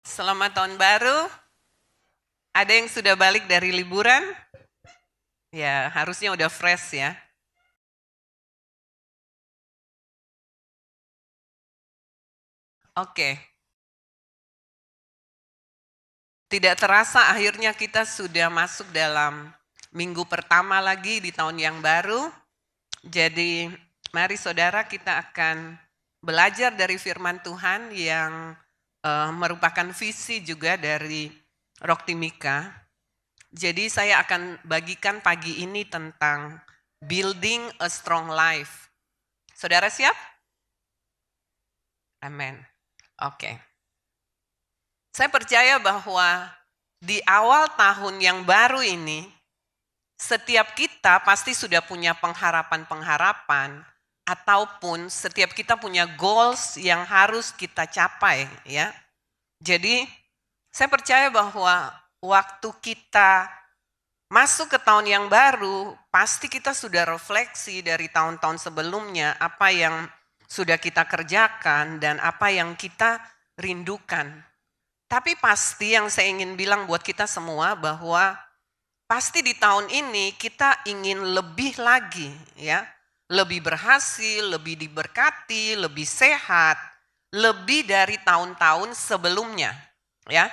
Selamat tahun baru. Ada yang sudah balik dari liburan? Ya, harusnya udah fresh ya. Oke. Tidak terasa akhirnya kita sudah masuk dalam minggu pertama lagi di tahun yang baru. Jadi, mari saudara kita akan belajar dari firman Tuhan yang merupakan visi juga dari Rock Timika. Jadi saya akan bagikan pagi ini tentang building a strong life. Saudara siap? Amin. Oke. Saya percaya bahwa di awal tahun yang baru ini, setiap kita pasti sudah punya pengharapan-pengharapan, ataupun setiap kita punya goals yang harus kita capai, ya. Jadi, saya percaya bahwa waktu kita masuk ke tahun yang baru, pasti kita sudah refleksi dari tahun-tahun sebelumnya, apa yang sudah kita kerjakan dan apa yang kita rindukan. Tapi pasti yang saya ingin bilang buat kita semua bahwa pasti di tahun ini kita ingin lebih lagi ya. Lebih berhasil, lebih diberkati, lebih sehat, lebih dari tahun-tahun sebelumnya ya.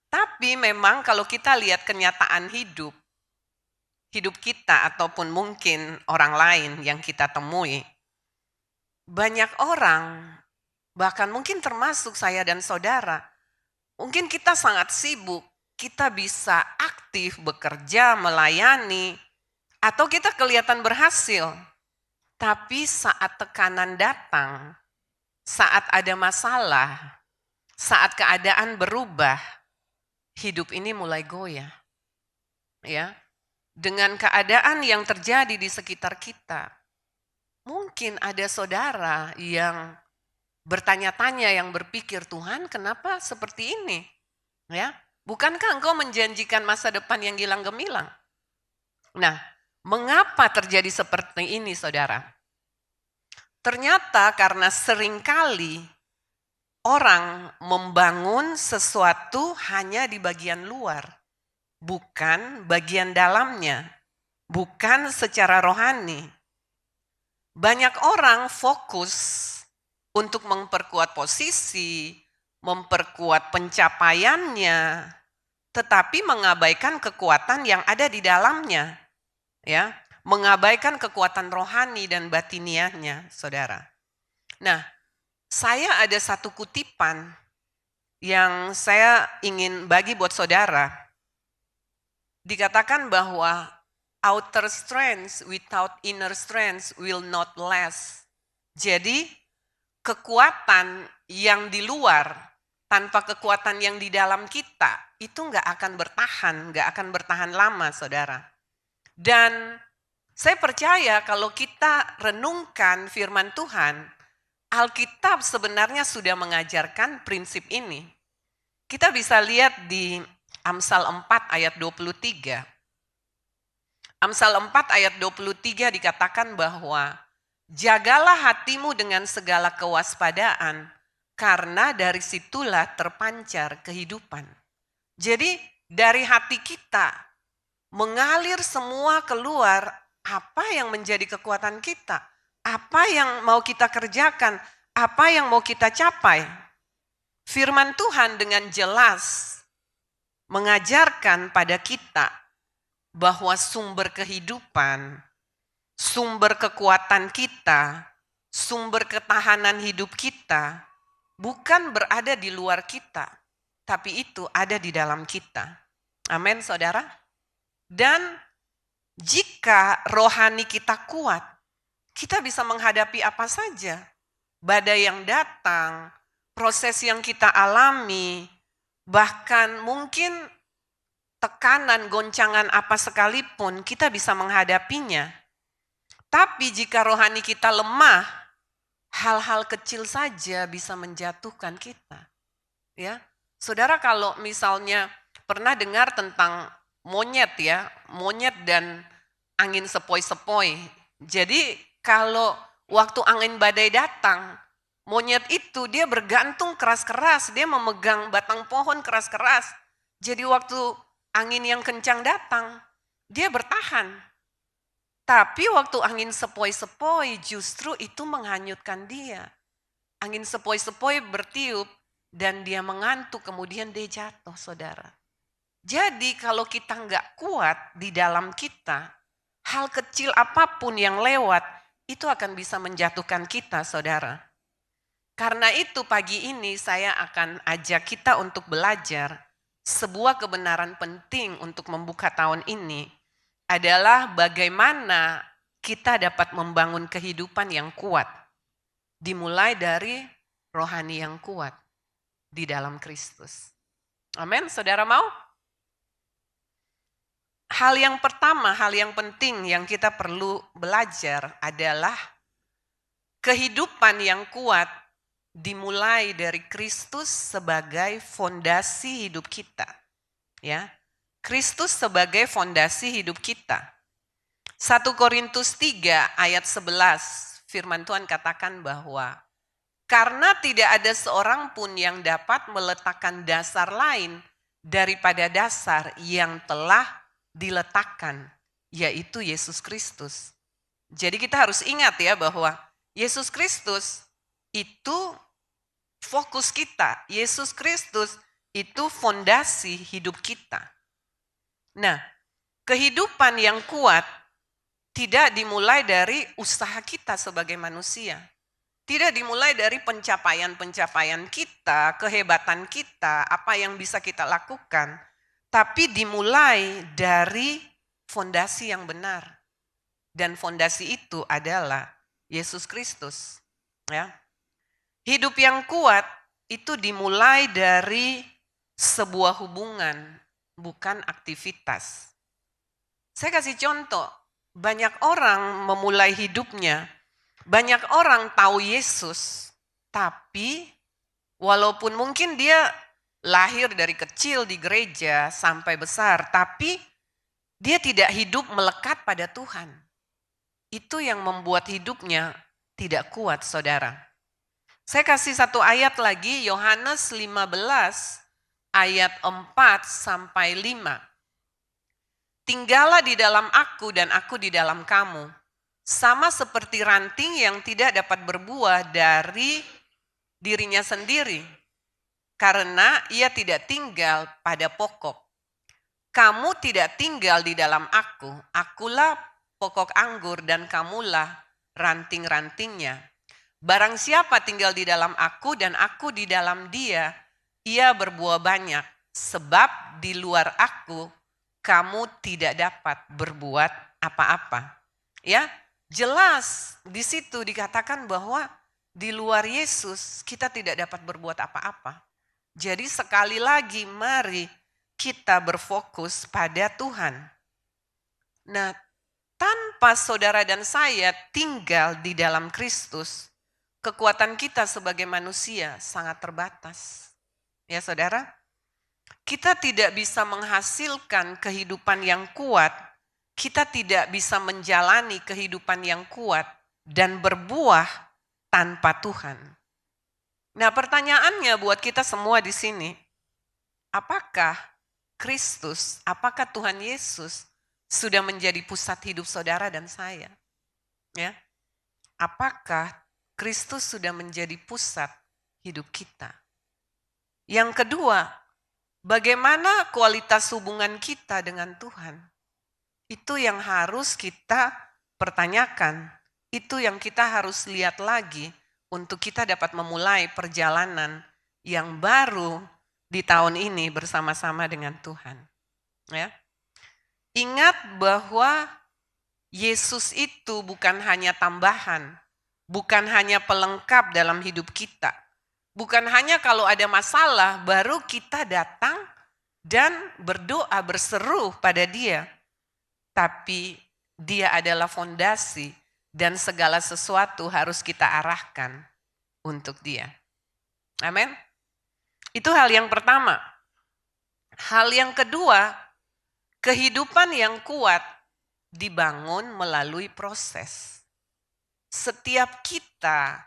Tapi memang kalau kita lihat kenyataan hidup kita ataupun mungkin orang lain yang kita temui, banyak orang bahkan mungkin termasuk saya dan saudara, mungkin kita sangat sibuk, kita bisa aktif bekerja, melayani, atau kita kelihatan berhasil. Tapi saat tekanan datang, saat ada masalah, saat keadaan berubah, hidup ini mulai goyah. Ya, dengan keadaan yang terjadi di sekitar kita, mungkin ada saudara yang bertanya-tanya, yang berpikir, Tuhan kenapa seperti ini? Ya, bukankah engkau menjanjikan masa depan yang gilang gemilang? Nah, mengapa terjadi seperti ini saudara? Ternyata karena seringkali orang membangun sesuatu hanya di bagian luar, bukan bagian dalamnya, bukan secara rohani. Banyak orang fokus untuk memperkuat posisi, memperkuat pencapaiannya, tetapi mengabaikan kekuatan yang ada di dalamnya, ya, mengabaikan kekuatan rohani dan batiniahnya, saudara. Nah, saya ada satu kutipan yang saya ingin bagi buat saudara. Dikatakan bahwa outer strength without inner strength will not last. Jadi, kekuatan yang di luar tanpa kekuatan yang di dalam kita itu nggak akan bertahan lama, saudara. Dan saya percaya kalau kita renungkan firman Tuhan, Alkitab sebenarnya sudah mengajarkan prinsip ini. Kita bisa lihat di Amsal 4 ayat 23. Amsal 4 ayat 23 dikatakan bahwa jagalah hatimu dengan segala kewaspadaan, karena dari situlah terpancar kehidupan. Jadi dari hati kita mengalir semua keluar apa yang menjadi kekuatan kita, apa yang mau kita kerjakan, apa yang mau kita capai. Firman Tuhan dengan jelas mengajarkan pada kita bahwa sumber kehidupan, sumber kekuatan kita, sumber ketahanan hidup kita bukan berada di luar kita, tapi itu ada di dalam kita. Amin, saudara. Dan jika rohani kita kuat, kita bisa menghadapi apa saja. Badai yang datang, proses yang kita alami, bahkan mungkin tekanan, goncangan apa sekalipun, kita bisa menghadapinya. Tapi jika rohani kita lemah, hal-hal kecil saja bisa menjatuhkan kita. Ya, saudara kalau misalnya pernah dengar tentang monyet ya, monyet dan angin sepoi-sepoi. Jadi kalau waktu angin badai datang, Monyet itu dia bergantung keras-keras, dia memegang batang pohon keras-keras. Jadi waktu angin yang kencang datang, dia bertahan. Tapi waktu angin sepoi-sepoi justru itu menghanyutkan dia. Angin sepoi-sepoi bertiup dan dia mengantuk, kemudian dia jatuh, saudara. Jadi kalau kita nggak kuat di dalam kita, hal kecil apapun yang lewat itu akan bisa menjatuhkan kita, saudara. Karena itu pagi ini saya akan ajak kita untuk belajar sebuah kebenaran penting untuk membuka tahun ini adalah bagaimana kita dapat membangun kehidupan yang kuat. Dimulai dari rohani yang kuat di dalam Kristus. Amin, saudara mau? Hal yang pertama, hal yang penting yang kita perlu belajar adalah kehidupan yang kuat dimulai dari Kristus sebagai fondasi hidup kita. Ya, Kristus sebagai fondasi hidup kita. 1 Korintus 3 ayat 11, firman Tuhan katakan bahwa karena tidak ada seorang pun yang dapat meletakkan dasar lain daripada dasar yang telah diletakkan, yaitu Yesus Kristus. Jadi kita harus ingat ya bahwa Yesus Kristus itu fokus kita. Yesus Kristus itu fondasi hidup kita. Nah, kehidupan yang kuat tidak dimulai dari usaha kita sebagai manusia. Tidak dimulai dari pencapaian-pencapaian kita, kehebatan kita, apa yang bisa kita lakukan. Tapi dimulai dari fondasi yang benar. Dan fondasi itu adalah Yesus Kristus. Ya. Hidup yang kuat itu dimulai dari sebuah hubungan, bukan aktivitas. Saya kasih contoh, banyak orang memulai hidupnya, banyak orang tahu Yesus, tapi walaupun mungkin dia lahir dari kecil di gereja sampai besar, tapi dia tidak hidup melekat pada Tuhan. Itu yang membuat hidupnya tidak kuat, saudara. Saya kasih satu ayat lagi, Yohanes 15 ayat 4 sampai 5. Tinggallah di dalam aku dan aku di dalam kamu. Sama seperti ranting yang tidak dapat berbuah dari dirinya sendiri. Karena ia tidak tinggal pada pokok. Kamu tidak tinggal di dalam aku. Akulah pokok anggur dan kamulah ranting-rantingnya. Barang siapa tinggal di dalam aku dan aku di dalam dia, ia berbuah banyak. Sebab di luar aku, kamu tidak dapat berbuat apa-apa. Ya, jelas di situ dikatakan bahwa di luar Yesus kita tidak dapat berbuat apa-apa. Jadi sekali lagi mari kita berfokus pada Tuhan. Nah, tanpa saudara dan saya tinggal di dalam Kristus, kekuatan kita sebagai manusia sangat terbatas. Ya saudara, kita tidak bisa menghasilkan kehidupan yang kuat, kita tidak bisa menjalani kehidupan yang kuat dan berbuah tanpa Tuhan. Nah, pertanyaannya buat kita semua di sini, apakah Kristus, apakah Tuhan Yesus sudah menjadi pusat hidup saudara dan saya? Ya. Apakah Kristus sudah menjadi pusat hidup kita? Yang kedua, bagaimana kualitas hubungan kita dengan Tuhan? Itu yang harus kita pertanyakan. Itu yang kita harus lihat lagi untuk kita dapat memulai perjalanan yang baru di tahun ini bersama-sama dengan Tuhan. Ya. Ingat bahwa Yesus itu bukan hanya tambahan, bukan hanya pelengkap dalam hidup kita. Bukan hanya kalau ada masalah baru kita datang dan berdoa berseru pada Dia. Tapi Dia adalah fondasi dan segala sesuatu harus kita arahkan untuk Dia. Amin. Itu hal yang pertama. Hal yang kedua, kehidupan yang kuat dibangun melalui proses. Setiap kita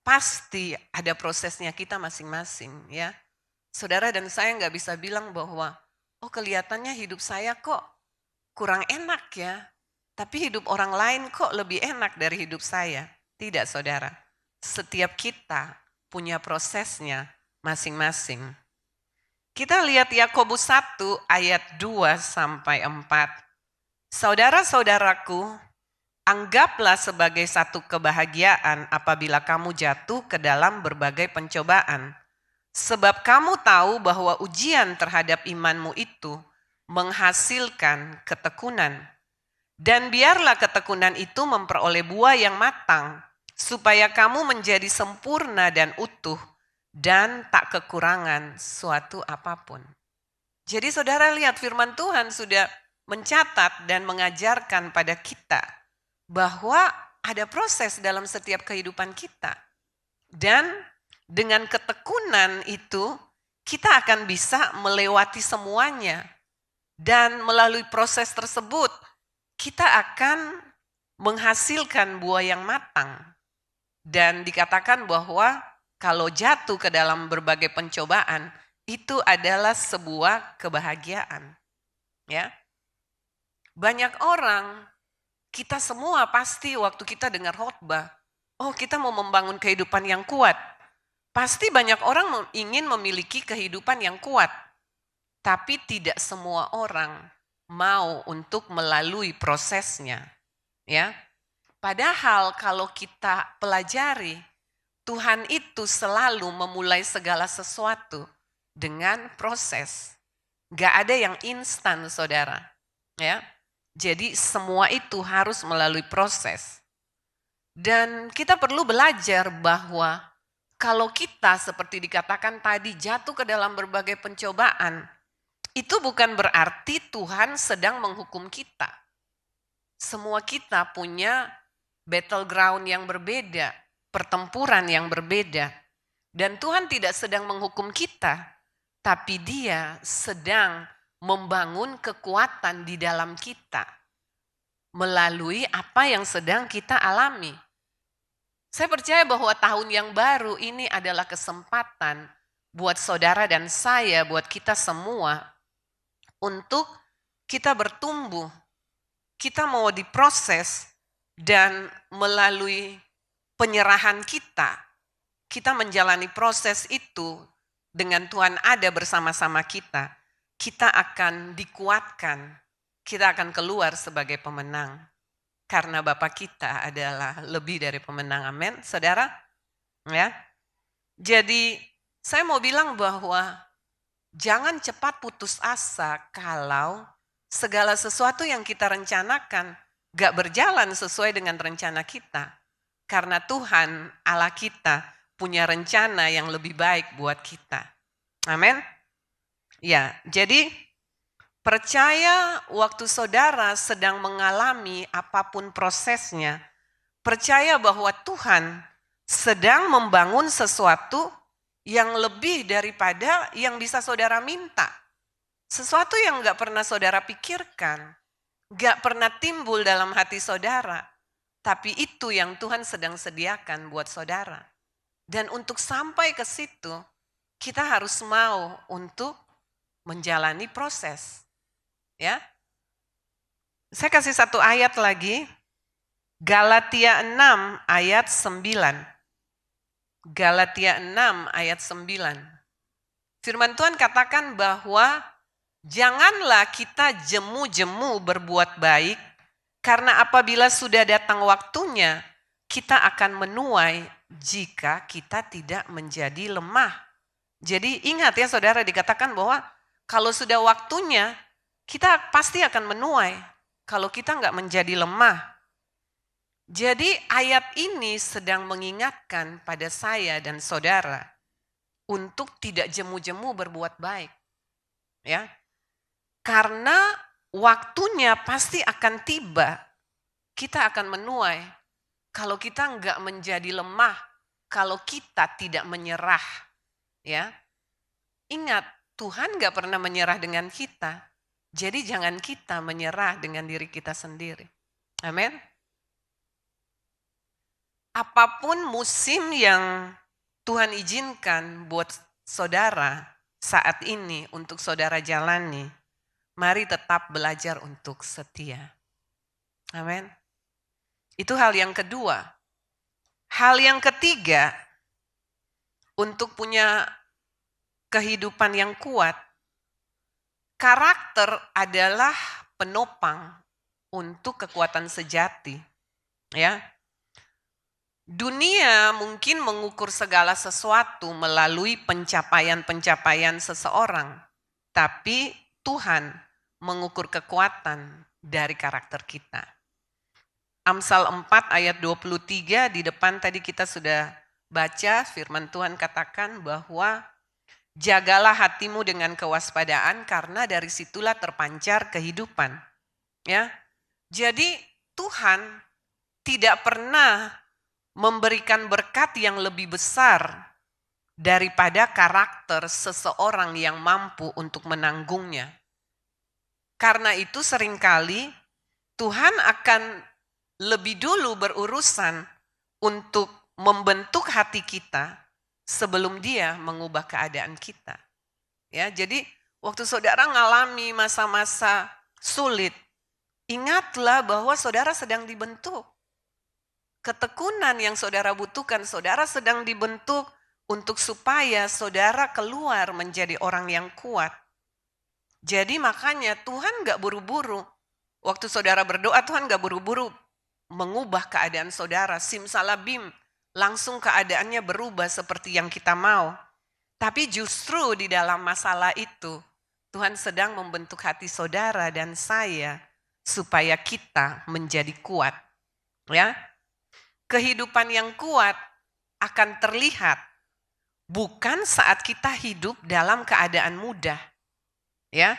pasti ada prosesnya kita masing-masing ya. Saudara dan saya nggak bisa bilang bahwa, oh kelihatannya hidup saya kok kurang enak ya, tapi hidup orang lain kok lebih enak dari hidup saya. Tidak saudara, setiap kita punya prosesnya masing-masing. Kita lihat Yakobus 1 ayat 2 sampai 4. Saudara-saudaraku, anggaplah sebagai satu kebahagiaan apabila kamu jatuh ke dalam berbagai pencobaan. Sebab kamu tahu bahwa ujian terhadap imanmu itu menghasilkan ketekunan. Dan biarlah ketekunan itu memperoleh buah yang matang, supaya kamu menjadi sempurna dan utuh, dan tak kekurangan suatu apapun. Jadi saudara lihat firman Tuhan sudah mencatat dan mengajarkan pada kita bahwa ada proses dalam setiap kehidupan kita. Dan dengan ketekunan itu kita akan bisa melewati semuanya. Dan melalui proses tersebut kita akan menghasilkan buah yang matang. Dan dikatakan bahwa kalau jatuh ke dalam berbagai pencobaan, itu adalah sebuah kebahagiaan. Ya. Banyak orang, kita semua pasti waktu kita dengar khotbah, oh kita mau membangun kehidupan yang kuat. Pasti banyak orang ingin memiliki kehidupan yang kuat. Tapi tidak semua orang mau untuk melalui prosesnya. Ya. Padahal kalau kita pelajari, Tuhan itu selalu memulai segala sesuatu dengan proses. Gak ada yang instan saudara. Ya. Jadi semua itu harus melalui proses. Dan kita perlu belajar bahwa kalau kita seperti dikatakan tadi jatuh ke dalam berbagai pencobaan, itu bukan berarti Tuhan sedang menghukum kita. Semua kita punya battleground yang berbeda, pertempuran yang berbeda. Dan Tuhan tidak sedang menghukum kita, tapi Dia sedang membangun kekuatan di dalam kita melalui apa yang sedang kita alami. Saya percaya bahwa tahun yang baru ini adalah kesempatan buat saudara dan saya, buat kita semua, untuk kita bertumbuh. Kita mau diproses dan melalui penyerahan kita menjalani proses itu dengan Tuhan ada bersama-sama kita. Kita akan dikuatkan, kita akan keluar sebagai pemenang. Karena Bapa kita adalah lebih dari pemenang, amin, saudara. Ya. Jadi saya mau bilang bahwa jangan cepat putus asa kalau segala sesuatu yang kita rencanakan gak berjalan sesuai dengan rencana kita. Karena Tuhan Allah kita punya rencana yang lebih baik buat kita. Amin. Ya, jadi percaya waktu saudara sedang mengalami apapun prosesnya, percaya bahwa Tuhan sedang membangun sesuatu yang lebih daripada yang bisa saudara minta. Sesuatu yang gak pernah saudara pikirkan, gak pernah timbul dalam hati saudara. Tapi itu yang Tuhan sedang sediakan buat saudara. Dan untuk sampai ke situ, kita harus mau untuk menjalani proses. Ya. Saya kasih satu ayat lagi. Galatia 6 ayat 9. Galatia 6 ayat 9. Firman Tuhan katakan bahwa janganlah kita jemu-jemu berbuat baik, karena apabila sudah datang waktunya, kita akan menuai jika kita tidak menjadi lemah. Jadi ingat ya saudara, dikatakan bahwa kalau sudah waktunya, kita pasti akan menuai kalau kita nggak menjadi lemah. Jadi ayat ini sedang mengingatkan pada saya dan saudara untuk tidak jemu-jemu berbuat baik. Ya. Karena waktunya pasti akan tiba. Kita akan menuai kalau kita nggak menjadi lemah, kalau kita tidak menyerah. Ya. Ingat, Tuhan nggak pernah menyerah dengan kita. Jadi jangan kita menyerah dengan diri kita sendiri. Amin. apapun musim yang Tuhan izinkan buat saudara saat ini untuk saudara jalani, mari tetap belajar untuk setia. Amin. Itu hal yang kedua. Hal yang ketiga, untuk punya kehidupan yang kuat, karakter adalah penopang untuk kekuatan sejati. Ya. Dunia mungkin mengukur segala sesuatu melalui pencapaian-pencapaian seseorang, tapi Tuhan mengukur kekuatan dari karakter kita. Amsal 4 ayat 23 di depan tadi kita sudah baca, firman Tuhan katakan bahwa jagalah hatimu dengan kewaspadaan karena dari situlah terpancar kehidupan. Ya. Jadi Tuhan tidak pernah memberikan berkat yang lebih besar daripada karakter seseorang yang mampu untuk menanggungnya. Karena itu seringkali Tuhan akan lebih dulu berurusan untuk membentuk hati kita sebelum Dia mengubah keadaan kita. Ya, jadi waktu saudara mengalami masa-masa sulit, ingatlah bahwa saudara sedang dibentuk. Ketekunan yang saudara butuhkan, saudara sedang dibentuk untuk supaya saudara keluar menjadi orang yang kuat. Jadi makanya Tuhan gak buru-buru. Waktu saudara berdoa, Tuhan gak buru-buru mengubah keadaan saudara. Simsalabim, langsung keadaannya berubah seperti yang kita mau. Tapi justru di dalam masalah itu, Tuhan sedang membentuk hati saudara dan saya supaya kita menjadi kuat. Ya, kehidupan yang kuat akan terlihat bukan saat kita hidup dalam keadaan mudah, ya,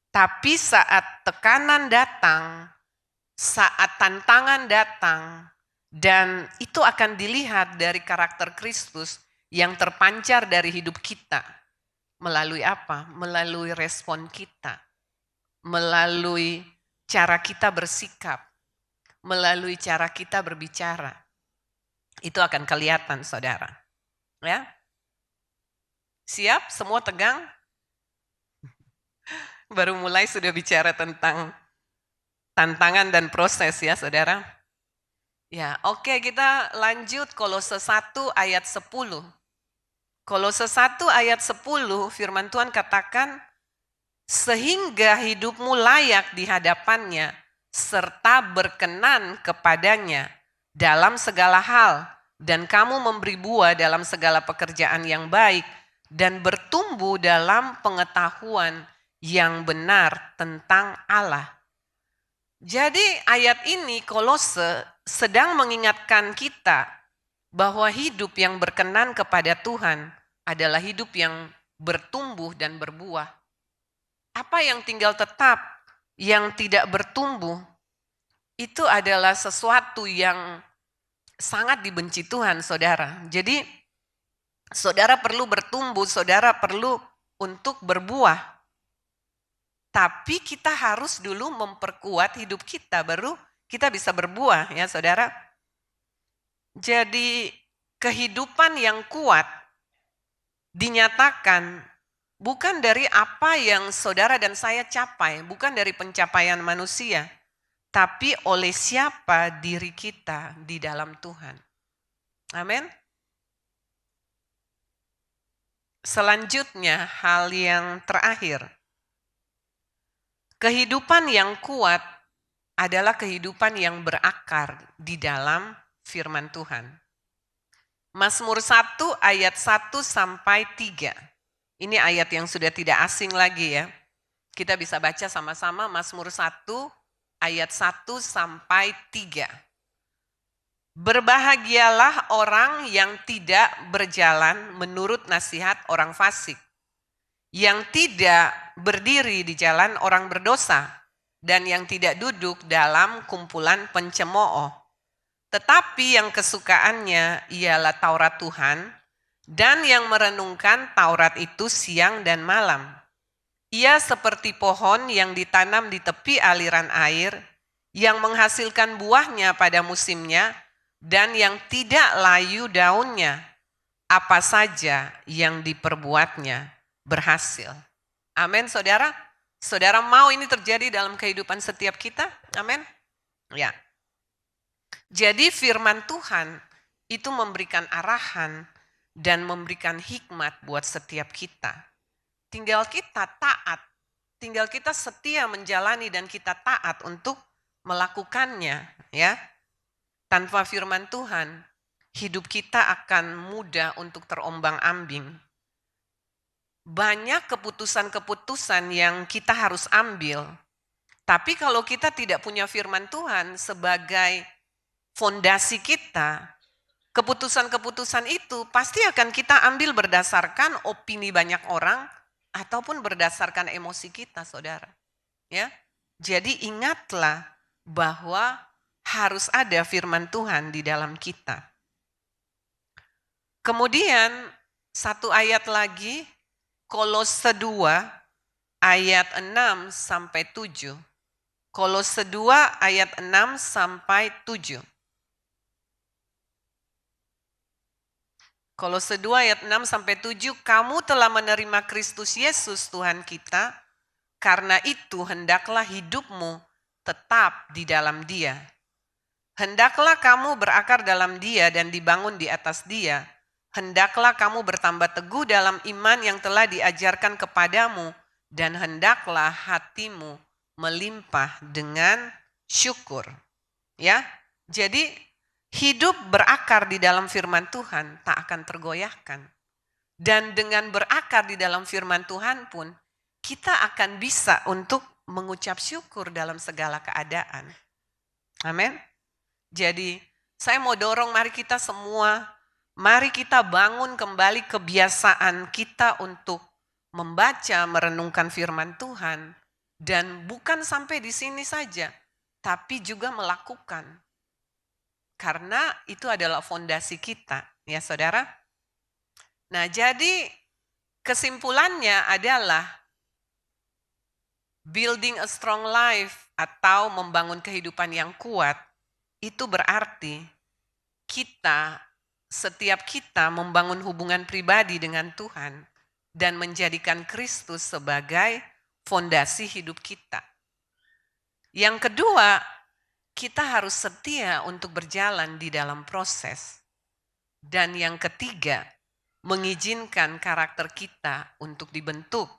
tapi saat tekanan datang, saat tantangan datang, dan itu akan dilihat dari karakter Kristus yang terpancar dari hidup kita. Melalui apa? Melalui respon kita, melalui cara kita bersikap, melalui cara kita berbicara. Itu akan kelihatan, saudara. Ya, siap? Semua tegang? Baru mulai sudah bicara tentang tantangan dan proses ya, saudara. Ya, oke, kita lanjut Kolose 1 ayat 10. Kolose 1 ayat 10 firman Tuhan katakan, sehingga hidupmu layak di hadapannya serta berkenan kepadanya dalam segala hal, dan kamu memberi buah dalam segala pekerjaan yang baik dan bertumbuh dalam pengetahuan yang benar tentang Allah. Jadi ayat ini Kolose sedang mengingatkan kita bahwa hidup yang berkenan kepada Tuhan adalah hidup yang bertumbuh dan berbuah. Apa yang tinggal tetap, yang tidak bertumbuh, itu adalah sesuatu yang sangat dibenci Tuhan, saudara. Jadi saudara perlu bertumbuh, saudara perlu untuk berbuah. Tapi kita harus dulu memperkuat hidup kita, baru kita bisa berbuah ya saudara. Jadi kehidupan yang kuat dinyatakan bukan dari apa yang saudara dan saya capai, bukan dari pencapaian manusia, tapi oleh siapa diri kita di dalam Tuhan. Amin. Selanjutnya hal yang terakhir. Kehidupan yang kuat adalah kehidupan yang berakar di dalam firman Tuhan. Mazmur 1 ayat 1 sampai 3. Ini ayat yang sudah tidak asing lagi ya. Kita bisa baca sama-sama Mazmur 1 ayat 1 sampai 3. Berbahagialah orang yang tidak berjalan menurut nasihat orang fasik, yang tidak berdiri di jalan orang berdosa, dan yang tidak duduk dalam kumpulan pencemooh. Tetapi yang kesukaannya ialah Taurat Tuhan, dan yang merenungkan Taurat itu siang dan malam. Ia seperti pohon yang ditanam di tepi aliran air, yang menghasilkan buahnya pada musimnya, dan yang tidak layu daunnya, apa saja yang diperbuatnya berhasil. Amin, saudara. Saudara mau ini terjadi dalam kehidupan setiap kita? Amin. Ya. Jadi firman Tuhan itu memberikan arahan dan memberikan hikmat buat setiap kita. Tinggal kita taat, tinggal kita setia menjalani dan kita taat untuk melakukannya, ya. Tanpa firman Tuhan, hidup kita akan mudah untuk terombang-ambing. Banyak keputusan-keputusan yang kita harus ambil. Tapi kalau kita tidak punya firman Tuhan sebagai fondasi kita, keputusan-keputusan itu pasti akan kita ambil berdasarkan opini banyak orang ataupun berdasarkan emosi kita, saudara. Ya, jadi ingatlah bahwa harus ada firman Tuhan di dalam kita. Kemudian satu ayat lagi, Kolose 2 ayat 6 sampai 7. Kolose 2 ayat 6 sampai 7. Kolose 2 ayat 6 sampai 7, kamu telah menerima Kristus Yesus Tuhan kita, karena itu hendaklah hidupmu tetap di dalam Dia. Hendaklah kamu berakar dalam Dia dan dibangun di atas Dia. Hendaklah kamu bertambah teguh dalam iman yang telah diajarkan kepadamu, dan hendaklah hatimu melimpah dengan syukur. Ya, jadi hidup berakar di dalam firman Tuhan tak akan tergoyahkan. Dan dengan berakar di dalam firman Tuhan pun, kita akan bisa untuk mengucap syukur dalam segala keadaan. Amin. Jadi saya mau dorong mari kita semua, mari kita bangun kembali kebiasaan kita untuk membaca, merenungkan firman Tuhan. Dan bukan sampai di sini saja, tapi juga melakukan. Karena itu adalah fondasi kita, ya saudara. Nah, jadi kesimpulannya adalah building a strong life atau membangun kehidupan yang kuat, itu berarti setiap kita membangun hubungan pribadi dengan Tuhan dan menjadikan Kristus sebagai fondasi hidup kita. Yang kedua, kita harus setia untuk berjalan di dalam proses. Dan yang ketiga, mengizinkan karakter kita untuk dibentuk.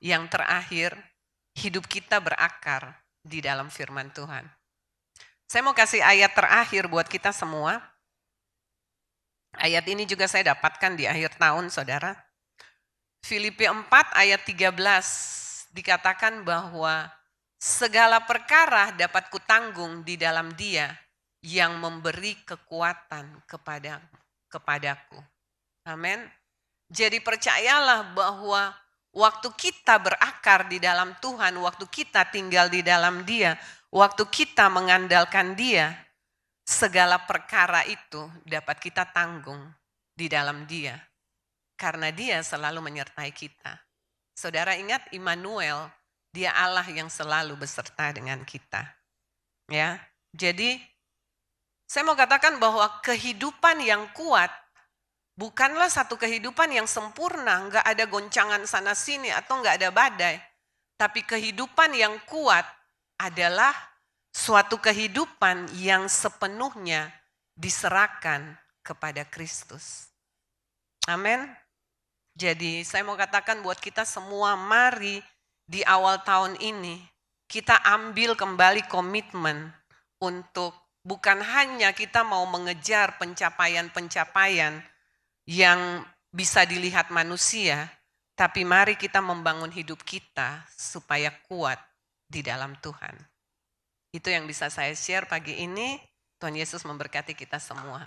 Yang terakhir, hidup kita berakar di dalam firman Tuhan. Saya mau kasih ayat terakhir buat kita semua. Ayat ini juga saya dapatkan di akhir tahun, saudara. Filipi 4 ayat 13 dikatakan bahwa segala perkara dapat kutanggung di dalam Dia yang memberi kekuatan kepadaku. Amin. Jadi percayalah bahwa waktu kita berakar di dalam Tuhan, waktu kita tinggal di dalam Dia, waktu kita mengandalkan Dia, segala perkara itu dapat kita tanggung di dalam Dia. Karena Dia selalu menyertai kita. Saudara ingat Immanuel, Dia Allah yang selalu beserta dengan kita. Ya, jadi saya mau katakan bahwa kehidupan yang kuat bukanlah satu kehidupan yang sempurna, enggak ada goncangan sana sini atau enggak ada badai. Tapi kehidupan yang kuat adalah suatu kehidupan yang sepenuhnya diserahkan kepada Kristus. Amin. Jadi saya mau katakan buat kita semua, mari di awal tahun ini kita ambil kembali komitmen untuk bukan hanya kita mau mengejar pencapaian-pencapaian yang bisa dilihat manusia, tapi mari kita membangun hidup kita supaya kuat di dalam Tuhan. Itu yang bisa saya share pagi ini. Tuhan Yesus memberkati kita semua.